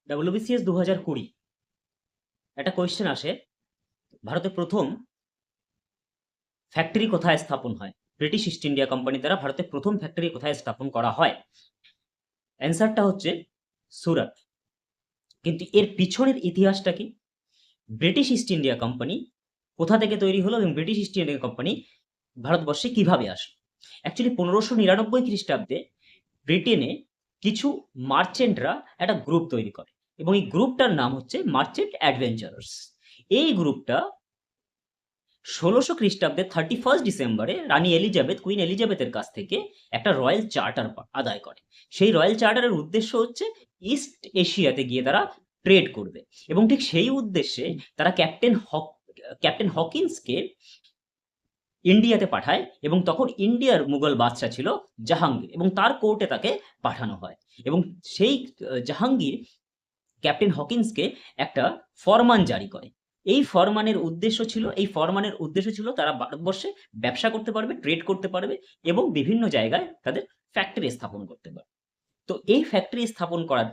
WBCS 2020 একটা question আসে, ভারতের প্রথম ফ্যাক্টরি কোথায় স্থাপন হয়? ব্রিটিশ ইস্ট ইন্ডিয়া কোম্পানি দ্বারা ভারতের প্রথম ফ্যাক্টরি কোথায় স্থাপন করা হয়? অ্যান্সারটা হচ্ছে সুরাট। কিন্তু এর পিছনের ইতিহাসটা কি? ব্রিটিশ ইস্ট ইন্ডিয়া কোম্পানি কোথা থেকে তৈরি হলো এবং ব্রিটিশ ইস্ট ইন্ডিয়া কোম্পানি ভারতবর্ষে কিভাবে আসে? অ্যাকচুয়ালি 1599 খ্রিস্টাব্দে ব্রিটেনে কিছু মার্চেন্টরা একটা গ্রুপ তৈরি করে এবং এই গ্রুপটার নাম হচ্ছে মার্চেন্ট অ্যাডভেঞ্চারার্স। এই গ্রুপটা 1600 খ্রিস্টাব্দে 31 ডিসেম্বরে রানী এলিজাবেথ, কুইন এলিজাবেথের কাছ থেকে একটা রয়্যাল চার্টার আদায় করে। সেই রয়্যাল চার্টারের উদ্দেশ্য হচ্ছে ইস্ট এশিয়াতে গিয়ে তারা ট্রেড করবে এবং ঠিক সেই উদ্দেশ্যে তারা ক্যাপ্টেন হকিন্সকে ইন্ডিয়াতে পাঠায় এবং তখন ইন্ডিয়ার মুঘল বাদশা ছিল জাহাঙ্গীর এবং তার কোর্টে তাকে পাঠানো হয় এবং সেই জাহাঙ্গীর ক্যাপ্টেন হকিন্সকে একটা ফরমান জারি করে। এই ফরমানের উদ্দেশ্য ছিল তারা ভারতবর্ষে ব্যবসা করতে পারবে, ট্রেড করতে পারবে এবং বিভিন্ন জায়গায় তাদের ফ্যাক্টরি স্থাপন করতে পারবে। তো এই ফ্যাক্টরি স্থাপন করার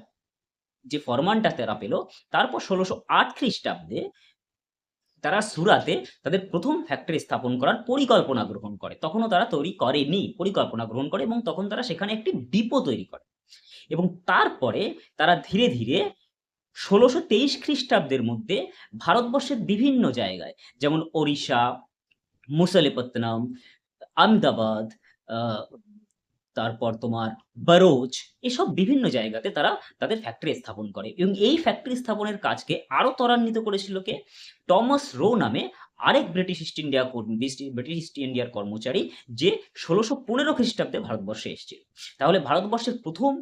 যে ফরমানটা তারা পেল, তারপর 1608 খ্রিস্টাব্দে তারা সুরাতে তাদের প্রথম ফ্যাক্টরি স্থাপন করার পরিকল্পনা গ্রহণ করে। তখনও তারা তৈরি করেনি, পরিকল্পনা গ্রহণ করে এবং তখন তারা সেখানে একটি ডিপো তৈরি করে এবং তারপরে তারা ধীরে ধীরে 1623 খ্রিস্টাব্দের মধ্যে ভারতবর্ষের বিভিন্ন জায়গায়, যেমন ওড়িশা, মুসালিপত্তনম, আহমেদাবাদ, আহ, তারপর তোমার বারোচ, এসব বিভিন্ন জায়গাতে তারা তাদের ফ্যাক্টরি স্থাপন করে এবং এই ফ্যাক্টরি স্থাপনের কাজকে আরো ত্বরান্বিত করেছিল কে? টমাস রো নামে আরেক ব্রিটিশ ইস্ট ইন্ডিয়ার কর্মচারী, যে 1615 খ্রিস্টাব্দে ভারতবর্ষে এসেছিল। তাহলে ভারতবর্ষের প্রথম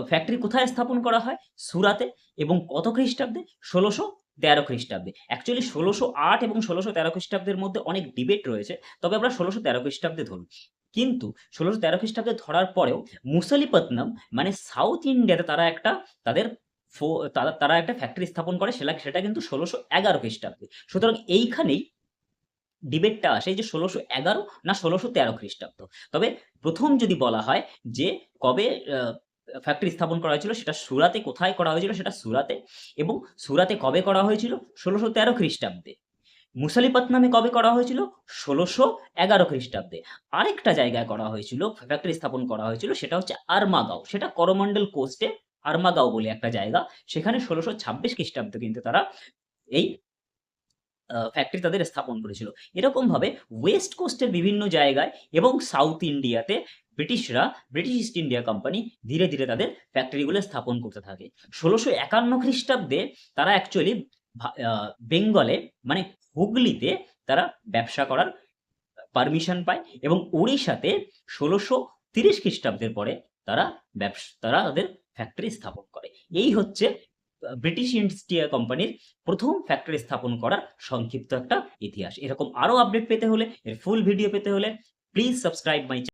ফ্যাক্টরি কোথায় স্থাপন করা হয়? সুরাতে। এবং কত খ্রিস্টাব্দে? 1613 খ্রিস্টাব্দে। অ্যাকচুয়ালি 1608 এবং 1613 খ্রিস্টাব্দের মধ্যে অনেক ডিবেট রয়েছে, তবে আমরা 1613 খ্রিস্টাব্দে ধরুন। কিন্তু 1613 খ্রিস্টাব্দে ধরার পরেও মুসালিপত্তনম মানে সাউথ ইন্ডিয়াতে তারা একটা তাদের তারা একটা ফ্যাক্টরি স্থাপন করে, সেটা কিন্তু 1611 খ্রিস্টাব্দে। সুতরাং এইখানেই ডিবেটটা আসে যে 1611 না 1613 খ্রিস্টাব্দ। তবে প্রথম যদি বলা হয় যে কবে ফ্যাক্টরি স্থাপন করা হয়েছিল, সেটা সুরাতে। কোথায় করা হয়েছিল? সেটা সুরাতে। এবং সুরাতে কবে করা হয়েছিল? 1613 খ্রিস্টাব্দে। মুসালিপত্তনমে কবে করা হয়েছিল? 1611 খ্রিস্টাব্দে। আরেকটা জায়গায় করা হয়েছিল, ফ্যাক্টরি স্থাপন করা হয়েছিল, সেটা হচ্ছে আরমাগাঁও। সেটা করমন্ডল কোস্টে আরমাগাঁও বলে একটা জায়গা, সেখানে 1626 খ্রিস্টাব্দে কিন্তু তারা এই ফ্যাক্টরি তাদের স্থাপন করেছিল। এরকমভাবে ওয়েস্ট কোস্টের বিভিন্ন জায়গায় এবং সাউথ ইন্ডিয়াতে ব্রিটিশ ইস্ট ইন্ডিয়া কোম্পানি ধীরে ধীরে তাদের ফ্যাক্টরিগুলো স্থাপন করতে থাকে। 1651 খ্রিস্টাব্দে তারা অ্যাকচুয়ালি বেঙ্গলে মানে হুগলিতে তারা ব্যবসা করার পারমিশন পায় এবং উড়িষ্যাতে 1630 খ্রিস্টাব্দের পরে তারা তাদের ফ্যাক্টরি স্থাপন করে। এই হচ্ছে ব্রিটিশ ইস্ট ইন্ডিয়া কোম্পানির প্রথম ফ্যাক্টরি স্থাপন করার সংক্ষিপ্ত একটা ইতিহাস। এরকম আরো আপডেট পেতে হলে, এর ফুল ভিডিও পেতে হলে প্লিজ সাবস্ক্রাইব মাই